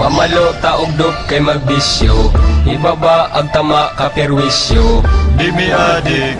Mamalo taog dop kay magbisyo, ibaba ag tama ka perwisyo. Di mi adik,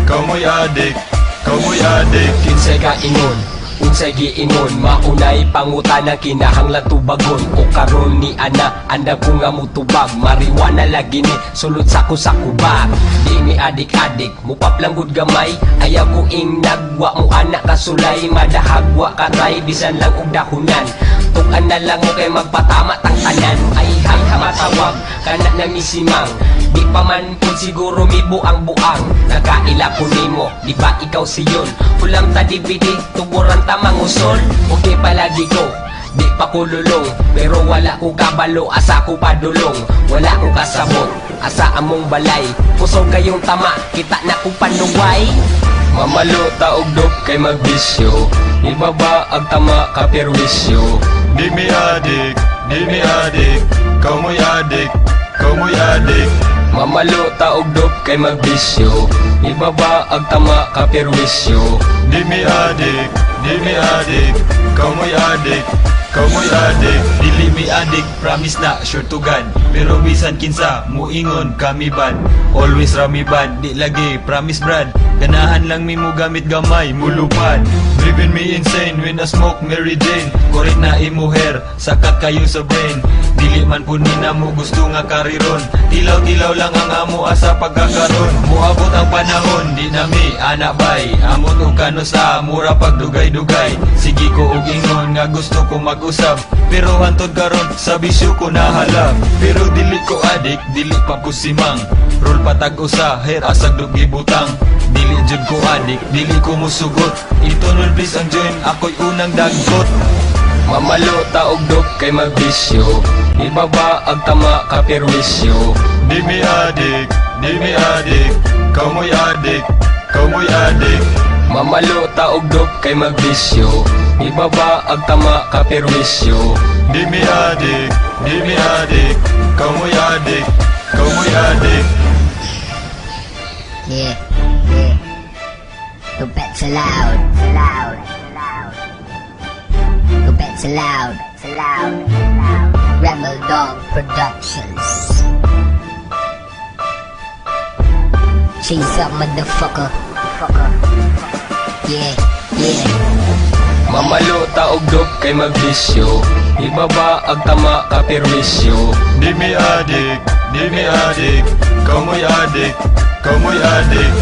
kamoy adik, kamoy adik. Kinsay ka ingon, unsay giingon, maunay pangutana kinahanglan tubagon. O karon ni ana, anda ko nga mutubag, mariwana lagi ni sulod sa kubag. Di mi adik-adik, mupaplangod gamay, ayaw ko ing nagwa mo anak kasulay. Madahagwa karay, bisan lang og dahunan, tukan na lang mo kay magpatama tang tanan. Ay hay hamatawag, kana nang misimang, di pa man kung siguro mi buang-buang. Nakaila ko nimo, di ba ikaw siyon? Ulam ta dibidi, tuburan ta mangusol. Okay palagi ko, di pa ko lulong, pero wala ko kabalo, asa ko padulong. Wala ko kasabot, asa among balay, kusog kayong tama, kita na ko panuway. Mamalo taog dop kay magbisyo, ibaba ag tama ka perwisyo. Di mi adik, kamoy adik, kamoy adik. Mamalo taog dop kay magbisyo, ibaba ag tama ka perwisyo. Di mi adik, kamoy adik, kamoy adik. Dili mi adik, promise na, sure to God. Pero bisan kinsa, muingon kami bad. Always rami bad, di lagi, promise brad. Ganahan lang mi mo gamit gamay, mulupad. Driving me insane when I smoke Mary Jane. Korit na imuher, sakat kayo sa brain. Dili man po nina mo gusto nga kariron. Tilaw-tilaw lang ang amo asa pagkakaroon. Muabot ang panahon, di na mi anak bay. Amot o kano sa mura pagdugay-dugay. Sige ko og ingon nga gusto ko mag-usap, pero hantod karon sa bisyo ko nahalap. Pero dili ko adik, dili pa ko simang. Roll patag usa, hair asag dugi butang. Dili jud ko adik, dili ko musugot. Itunol please ang join, ako'y unang dagkot. Mamalo taog dop kay magbisyo, ibaba ag tama ka perwisyo. Di mi adik, kamoy adik, kamoy adik. Mamalo taog dop kay magbisyo, ibaba ag tama ka perwisyo. Di mi adik, kamoy adik, kamoy adik. Yeah, yeah. Go back to loud, loud, loud. Go back to loud, loud, loud. Rebel Dog Productions. Cheese up, motherfucker. Yeah, yeah. Mamalo taog dop kay magbisyo, ibaba ag tama ka perwisyo. Di mi adik, kamoy adik, kamoy adik.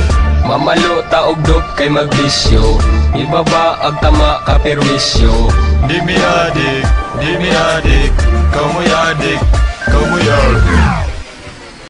Mamalo taog dop kay magbisyo, ibaba ag tama ka perwisyo. Di mi adik,